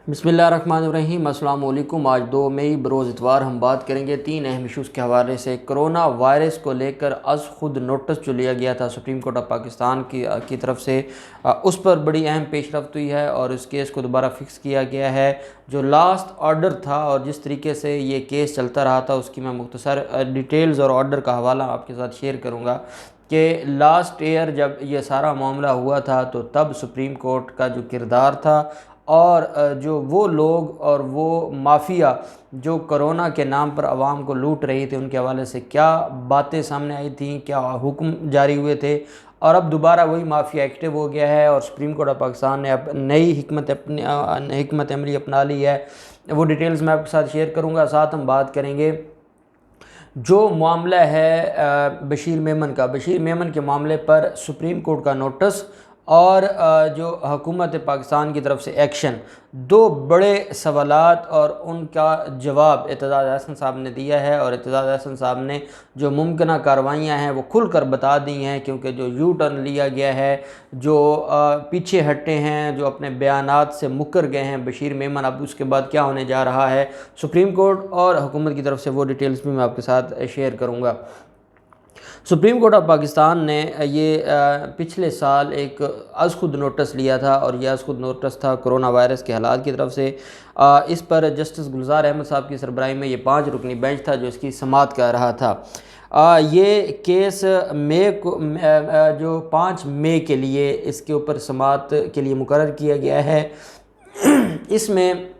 बिस्मिल्लाहिर्रहमानिर्रहीम। अस्सलाम वालेकुम। आज 2 मई बरोज़ इतवार हम बात करेंगे 3 अहम इशूज़ के हवाले से। कोरोना वायरस को लेकर अज़ खुद नोटिस जो लिया गया था सुप्रीम कोर्ट ऑफ पाकिस्तान की तरफ से, उस पर बड़ी अहम पेशरफ्त हुई है और इस केस को दोबारा फिक्स किया गया है। जो लास्ट ऑर्डर था और जिस तरीके से ये केस चलता रहा था उसकी मैं मुख्तसर डिटेल्स और ऑर्डर का हवाला आपके साथ शेयर करूँगा कि लास्ट ईयर जब ये सारा मामला हुआ था तो तब सुप्रीम कोर्ट का जो किरदार था और जो वो लोग और वो माफिया जो कोरोना के नाम पर आवाम को लूट रही थी उनके हवाले से क्या बातें सामने आई थी, क्या हुक्म जारी हुए थे, और अब दोबारा वही माफिया एक्टिव हो गया है और सुप्रीम कोर्ट ऑफ पाकिस्तान ने अब नई हिकमत अमली अपना ली है। वो डिटेल्स मैं आपके साथ शेयर करूँगा। साथ हम बात करेंगे जो मामला है बशीर मेमन के मामले पर सुप्रीम कोर्ट का नोटिस और जो हुकूमत पाकिस्तान की तरफ से एक्शन, दो बड़े सवालात और उनका जवाब एतजाज़ अहसन साहब ने दिया है। और एतजाज़ अहसन साहब ने जो मुमकिन कार्रवाइयाँ हैं वो खुल कर बता दी हैं, क्योंकि जो यू टर्न लिया गया है, जो पीछे हटे हैं, जो अपने बयानात से मुकर गए हैं बशीर मेमन, अब उसके बाद क्या होने जा रहा है सुप्रीम कोर्ट और हुकूमत की तरफ से, वो डिटेल्स भी मैं आपके साथ शेयर करूँगा। सुप्रीम कोर्ट ऑफ पाकिस्तान ने ये पिछले साल एक अज़ खुद नोटिस लिया था और यह अज़ खुद नोटिस था कोरोना वायरस के हालात की तरफ से। इस पर जस्टिस गुलजार अहमद साहब की सरबराही में ये 5 रुकनी बेंच था जो इसकी समाअत कर रहा था। ये केस जो 5 मई के लिए इसके ऊपर समाअत के लिए मुकर्रर किया गया है। इसमें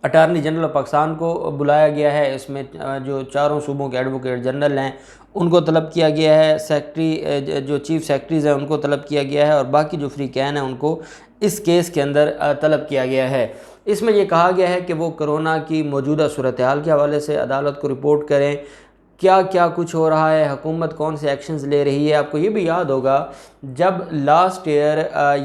अटारनी जनरल ऑफ पाकिस्तान को बुलाया गया है। इसमें जो चारों सूबों के एडवोकेट जनरल हैं उनको तलब किया गया है, सेक्रेटरी जो चीफ़ सेक्रेटरीज़ हैं उनको तलब किया गया है और बाकी जो फ्री कैन हैं उनको इस केस के अंदर तलब किया गया है। इसमें यह कहा गया है कि वो कोरोना की मौजूदा सूरत हाल के हवाले से अदालत को रिपोर्ट करें, क्या क्या कुछ हो रहा है, हुकूमत कौन से एक्शंस ले रही है। आपको ये भी याद होगा जब लास्ट ईयर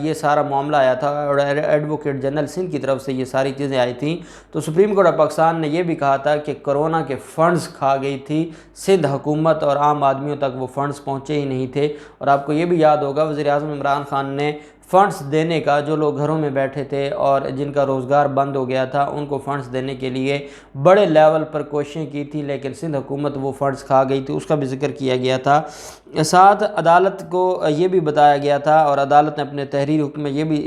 ये सारा मामला आया था और एडवोकेट जनरल सिंध की तरफ से ये सारी चीज़ें आई थी तो सुप्रीम कोर्ट ऑफ पाकिस्तान ने यह भी कहा था कि कोरोना के फ़ंड्स खा गई थी सिंध हुकूमत और आम आदमियों तक वो फ़ंड्स पहुँचे ही नहीं थे। और आपको ये भी याद होगा वज़ीर आज़म इमरान खान ने फ़ंड्स देने का, जो लोग घरों में बैठे थे और जिनका रोज़गार बंद हो गया था उनको फ़ंड्स देने के लिए बड़े लेवल पर कोशिशें की थी, लेकिन सिंध हुकूमत वो फ़ंड्स खा गई थी, उसका भी जिक्र किया गया था। साथ अदालत को ये भी बताया गया था और अदालत ने अपने तहरीर हुक्म में ये भी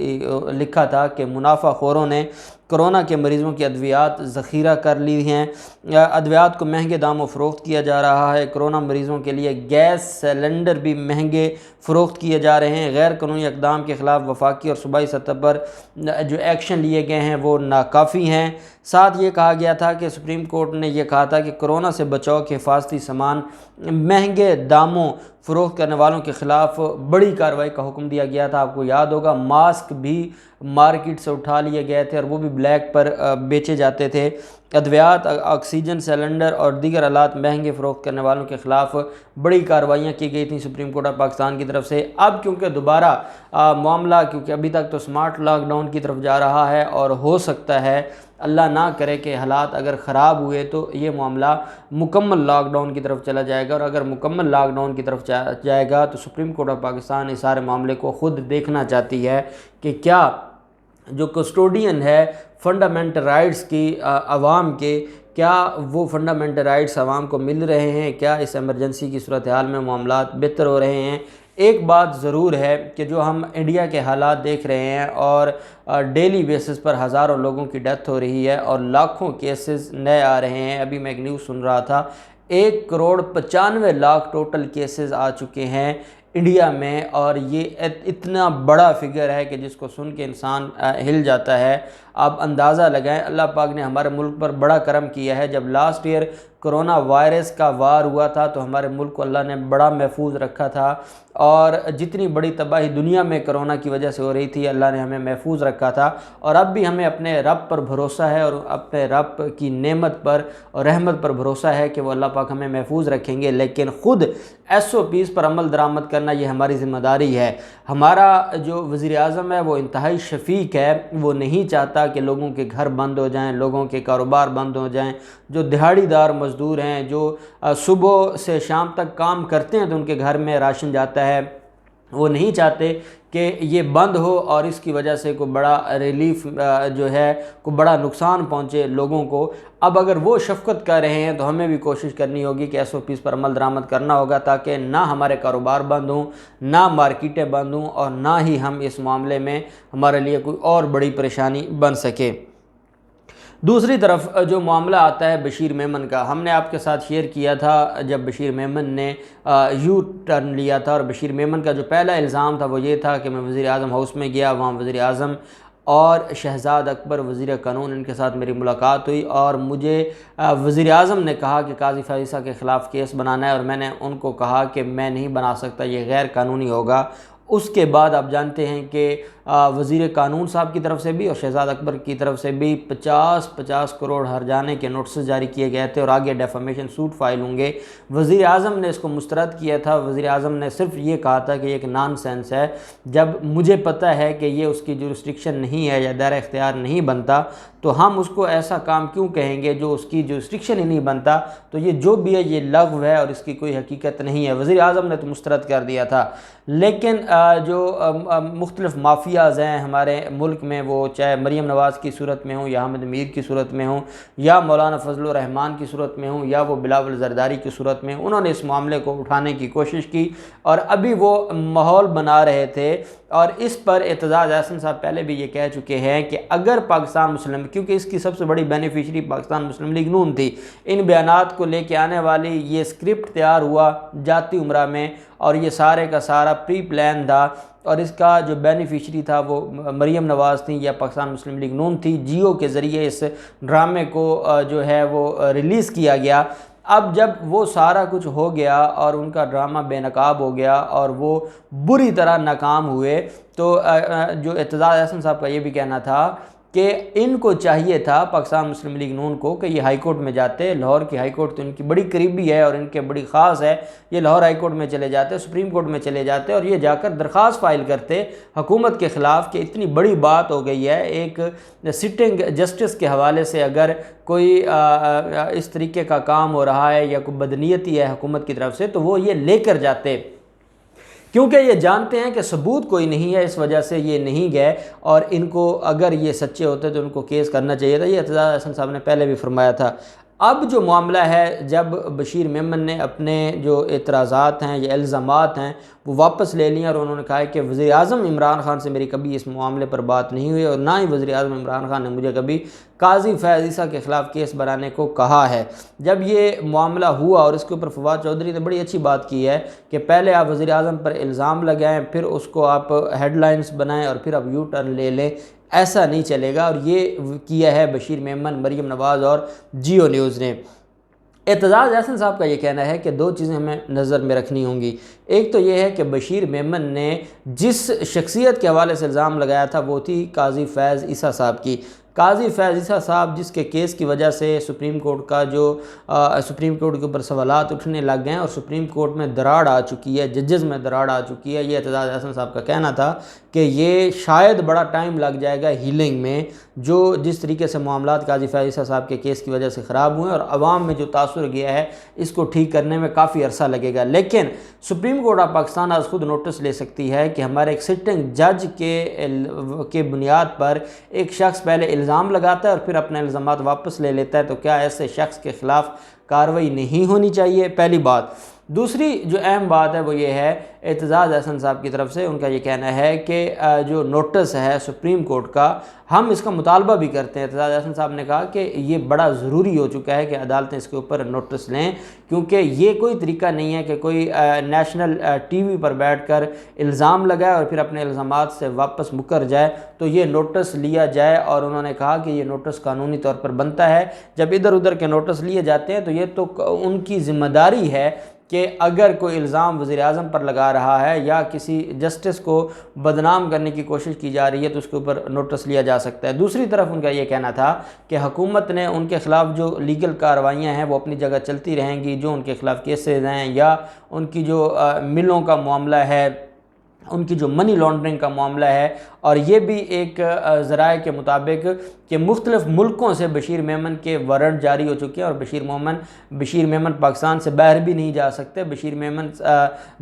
लिखा था कि मुनाफाखोरों ने कोरोना के मरीज़ों की अद्वियात ज़ख़ीरा कर ली हैं, अद्वियात को महंगे दामों फ़रोख्त किया जा रहा है। कोरोना मरीज़ों के लिए गैस सिलेंडर भी महंगे फ़रोख्त किए जा रहे हैं। गैर कानूनी इक़दाम के ख़िलाफ़ वफाकी और सूबाई सतह पर जो एक्शन लिए गए हैं वो नाकाफ़ी हैं। साथ ये कहा गया था कि सुप्रीम कोर्ट ने यह कहा था कि कोरोना से बचाव के हिफाजती सामान महंगे दामों फ़रोख्त करने वालों के ख़िलाफ़ बड़ी कार्रवाई का हुक्म दिया गया था। आपको याद होगा मास्क भी मार्केट से उठा लिए गए थे और वो भी ब्लैक पर बेचे जाते थे। अद्वियात, ऑक्सीजन सिलेंडर और दीगर आलात महंगे फ़रोख्त करने वालों के ख़िलाफ़ बड़ी कार्रवाइयाँ की गई थी सुप्रीम कोर्ट ऑफ पाकिस्तान की तरफ से। अब क्योंकि दोबारा मामला, क्योंकि अभी तक तो स्मार्ट लॉकडाउन की तरफ जा रहा है और हो सकता है अल्लाह ना करे कि हालात अगर ख़राब हुए तो ये मामला मुकम्मल लॉकडाउन की तरफ चला जाएगा। और अगर मुकम्मल लॉकडाउन की तरफ जाएगा तो सुप्रीम कोर्ट ऑफ पाकिस्तान इस सारे मामले को ख़ुद देखना चाहती है कि क्या जो कस्टोडियन है फंडामेंटल राइट्स की आवाम के, क्या वो फंडामेंटल राइट्स आवाम को मिल रहे हैं, क्या इस एमरजेंसी की सूरत हाल में मामलात बेहतर हो रहे हैं। एक बात ज़रूर है कि जो हम इंडिया के हालात देख रहे हैं और डेली बेसिस पर हज़ारों लोगों की डेथ हो रही है और लाखों केसेस नए आ रहे हैं। अभी मैं एक न्यूज़ सुन रहा था 1,95,00,000 टोटल केसेस आ चुके हैं इंडिया में और ये इतना बड़ा फिगर है कि जिसको सुन के इंसान हिल जाता है। आप अंदाज़ा लगाएं, अल्लाह पाक ने हमारे मुल्क पर बड़ा करम किया है। जब लास्ट ईयर कोरोना वायरस का वार हुआ था तो हमारे मुल्क को अल्लाह ने बड़ा महफूज रखा था और जितनी बड़ी तबाही दुनिया में कोरोना की वजह से हो रही थी अल्लाह ने हमें महफूज रखा था। और अब भी हमें अपने रब पर भरोसा है और अपने रब की नेमत पर और रहमत पर भरोसा है कि वो अल्लाह पाक हमें महफूज रखेंगे। लेकिन ख़ुद SOPs पर अमल दरामद करना ये हमारी ज़िम्मेदारी है। हमारा जो वज़ीर आज़म है वो इंतहाई शफ़ीक है, वो नहीं चाहता कि लोगों के घर बंद हो जाएं, लोगों के कारोबार बंद हो जाएं। जो दिहाड़ीदार मज़दूर हैं, जो सुबह से शाम तक काम करते हैं तो उनके घर में राशन जाता है, वो नहीं चाहते कि ये बंद हो और इसकी वजह से कोई बड़ा रिलीफ जो है कोई बड़ा नुकसान पहुंचे लोगों को। अब अगर वो शफ़क़त कर रहे हैं तो हमें भी कोशिश करनी होगी कि SOPs पर अमल दरामद करना होगा, ताकि ना हमारे कारोबार बंद हों, ना मार्केटें बंद हों और ना ही हम इस मामले में हमारे लिए कोई और बड़ी परेशानी बन सके। दूसरी तरफ जो मामला आता है बशीर मेमन का, हमने आपके साथ शेयर किया था जब बशीर मेमन ने यू टर्न लिया था। और बशीर मेमन का जो पहला इल्ज़ाम था वो ये था कि मैं वज़ीर आज़म हाउस में गया, वहाँ वज़ीर आज़म और शहज़ाद अकबर वज़ीर क़ानून इनके साथ मेरी मुलाकात हुई और मुझे वज़ीर आज़म ने कहा कि काजी फ़ाइज़ के ख़िलाफ़ केस बनाना है, और मैंने उनको कहा कि मैं नहीं बना सकता, ये गैर कानूनी होगा। उसके बाद आप जानते हैं कि वज़ीर क़ानून साहब की तरफ से भी और शहज़ाद अकबर की तरफ से भी 50 करोड़ हर्जाने के नोटिस जारी किए गए थे और आगे डेफामेशन सूट फाइल होंगे। वज़ीर आज़म ने इसको मुस्तरद किया था। वज़ीर आज़म ने सिर्फ ये कहा था कि एक नॉनसेंस है। जब मुझे पता है कि ये उसकी जुरिस्डिक्शन नहीं है या दायरा इख्तियार नहीं बनता, तो हम उसको ऐसा काम क्यों कहेंगे जो उसकी जुरिस्डिक्शन ही नहीं बनता। तो ये जो भी है ये लग़्व है और इसकी कोई हकीकत नहीं है। वज़ीर आज़म ने तो मुस्तरद कर दिया था। लेकिन जो मुख्तलिफ़ माफियाज़ हैं हमारे मुल्क में, वो चाहे मरीम नवाज़ की सूरत में हो या अहमद मीर की सूरत में हो या मौलाना फजल रहमान की सूरत में हो या वो बिलावल ज़रदारी की सूरत में, उन्होंने इस मामले को उठाने की कोशिश की और अभी वो माहौल बना रहे थे। और इस पर एतजाज़ अहसन साहब पहले भी ये कह चुके हैं कि अगर पाकिस्तान मुस्लिम, क्योंकि इसकी सबसे बड़ी बेनिफिशरी पाकिस्तान मुस्लिम लीग नून थी, इन बयानात को लेके आने वाली ये स्क्रिप्ट तैयार हुआ जाती उम्रा में और ये सारे का सारा प्री प्लान था और इसका जो बेनिफिशरी था वो मरीम नवाज़ थी या पाकिस्तान मुस्लिम लीग नून थी। जियो के ज़रिए इस ड्रामे को जो है वो रिलीज़ किया गया। अब जब वो सारा कुछ हो गया और उनका ड्रामा बेनकाब हो गया और वो बुरी तरह नाकाम हुए, तो जो एतजाज़ अहसन साहब का ये भी कहना था कि इनको चाहिए था पाकिस्तान मुस्लिम लीग नून को कि ये हाई कोर्ट में जाते। लाहौर की हाई कोर्ट तो इनकी बड़ी करीबी है और इनके बड़ी ख़ास है। ये लाहौर हाई कोर्ट में चले जाते, सुप्रीम कोर्ट में चले जाते और ये जाकर दरख्वास्त फ़ाइल करते हुकूमत के ख़िलाफ़ कि इतनी बड़ी बात हो गई है, एक सिटिंग जस्टिस के हवाले से अगर कोई इस तरीके का काम हो रहा है या कोई बदनीयती है हुकूमत की तरफ से, तो वो ये लेकर जाते, क्योंकि ये जानते हैं कि सबूत कोई नहीं है, इस वजह से ये नहीं गए। और इनको अगर ये सच्चे होते तो उनको केस करना चाहिए था। ये एतजाज़ अहसन साहब ने पहले भी फरमाया था। अब जो मामला है, जब बशीर मेमन ने अपने जो एतराज़ात हैं या इल्ज़ामात हैं वो वापस ले लिए और उन्होंने कहा है कि वज़ीर आज़म इमरान ख़ान से मेरी कभी इस मामले पर बात नहीं हुई और ना ही वज़ीर आज़म इमरान ख़ान ने मुझे कभी काजी फ़ैज़ ईसा के ख़िलाफ़ केस बनाने को कहा है। जब ये मामला हुआ और इसके ऊपर फवाद चौधरी ने बड़ी अच्छी बात की है कि पहले आप वज़ीर आज़म पर इल्ज़ाम लगाएं, फिर उसको आप हेडलाइंस बनाएं और फिर आप यू टर्न ले लें, ऐसा नहीं चलेगा। और ये किया है बशीर मेमन, मरीम नवाज़ और जियो न्यूज़ ने। एतजाज़ अहसन साहब का ये कहना है कि दो चीज़ें हमें नज़र में रखनी होंगी। एक तो ये है कि बशीर मेमन ने जिस शख्सियत के हवाले से इल्ज़ाम लगाया था वो थी काजी फ़ैज़ ईसा साहब की। काजी फ़ैज़ ईसा साहब जिसके केस की वजह से सुप्रीम कोर्ट का जो सुप्रीम कोर्ट के ऊपर सवालात उठने लग गए हैं और सुप्रीम कोर्ट में दरार आ चुकी है, जजेस में दरार आ चुकी है। ये एतजाज़ अहसन साहब का कहना था कि ये शायद बड़ा टाइम लग जाएगा हीलिंग में, जो जिस तरीके से मामलात काजी फ़ैज़ ईसा साहब के केस की वजह से ख़राब हुए और अवाम में जो तासुर गया है इसको ठीक करने में काफ़ी अरसा लगेगा। लेकिन सुप्रीम कोर्ट ऑफ पाकिस्तान आज खुद नोटिस ले सकती है कि हमारे एक सिटिंग जज के बुनियाद पर एक शख्स पहले इल्ज़ाम लगाता है और फिर अपने इल्ज़ामात वापस ले लेता है, तो क्या ऐसे शख्स के ख़िलाफ़ कार्रवाई नहीं होनी चाहिए? पहली बात। दूसरी जो अहम बात है वो ये है, एतजाज़ अहसन साहब की तरफ से उनका ये कहना है कि जो नोटिस है सुप्रीम कोर्ट का, हम इसका मुतालबा भी करते हैं। एतजाज़ अहसन साहब ने कहा कि ये बड़ा ज़रूरी हो चुका है कि अदालतें इसके ऊपर नोटिस लें, क्योंकि ये कोई तरीका नहीं है कि कोई नेशनल टीवी पर बैठकर इल्ज़ाम लगाए और फिर अपने इल्ज़ामात से वापस मुकर जाए, तो ये नोटिस लिया जाए। और उन्होंने कहा कि ये नोटिस कानूनी तौर पर बनता है। जब इधर उधर के नोटिस लिए जाते हैं तो ये तो उनकी ज़िम्मेदारी है कि अगर कोई इल्ज़ाम वज़ीर आज़म पर लगा रहा है या किसी जस्टिस को बदनाम करने की कोशिश की जा रही है तो उसके ऊपर नोटिस लिया जा सकता है। दूसरी तरफ उनका ये कहना था कि हुकूमत ने उनके ख़िलाफ़ जो लीगल कार्रवाइयाँ हैं वो अपनी जगह चलती रहेंगी, जो उनके ख़िलाफ़ केसेस हैं या उनकी जो मिलों का मामला है उनकी जो मनी लॉन्ड्रिंग का मामला है। और ये भी एक ज़राए के मुताबिक कि मुख्तलिफ़ मुल्कों से बशीर मेमन के वारंट जारी हो चुके हैं और बशीर मेमन पाकिस्तान से बाहर भी नहीं जा सकते। बशीर मेमन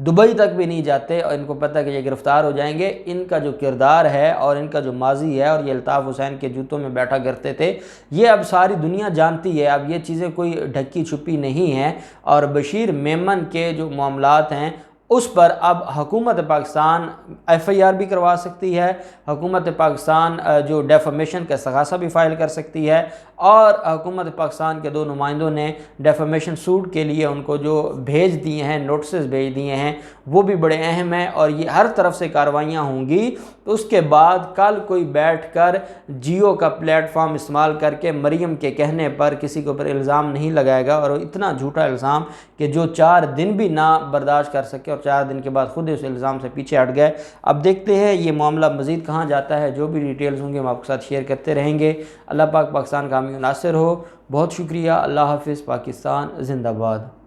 दुबई तक भी नहीं जाते और इनको पता है कि ये गिरफ़्तार हो जाएंगे। इनका जो किरदार है और इनका जो माजी है, और ये अल्ताफ़ हुसैन के जूतों में बैठा करते थे, ये अब सारी दुनिया जानती है। अब ये चीज़ें कोई ढकी छुपी नहीं हैं। और बशीर मेमन के जो मामलात हैं उस पर अब हुकूमत पाकिस्तान FIR भी करवा सकती है। हुकूमत पाकिस्तान जो डेफमेशन का इस्तग़ासा भी फ़ाइल कर सकती है। और हुकूमत पाकिस्तान के 2 नुमाइंदों ने डेफमेशन सूट के लिए उनको जो भेज दिए हैं, नोटिस भेज दिए हैं, वो भी बड़े अहम हैं। और ये हर तरफ से कार्रवाइयाँ होंगी। तो उसके बाद कल कोई बैठ कर जियो का प्लेटफॉर्म इस्तेमाल करके मरीम के कहने पर किसी के ऊपर इल्ज़ाम नहीं लगाएगा। और इतना झूठा इल्ज़ाम कि जो 4 दिन भी ना बर्दाश्त कर सके और 4 दिन के बाद खुद उस इल्ज़ाम से पीछे हट गए। अब देखते हैं ये मामला मज़ीद कहाँ जाता है। जो भी डिटेल्स होंगे हम आपके साथ शेयर करते रहेंगे। अल्लाह पाक पाकिस्तान का हामी नासिर हो। बहुत शुक्रिया। अल्लाह हाफ़िज़। पाकिस्तान ज़िंदाबाद।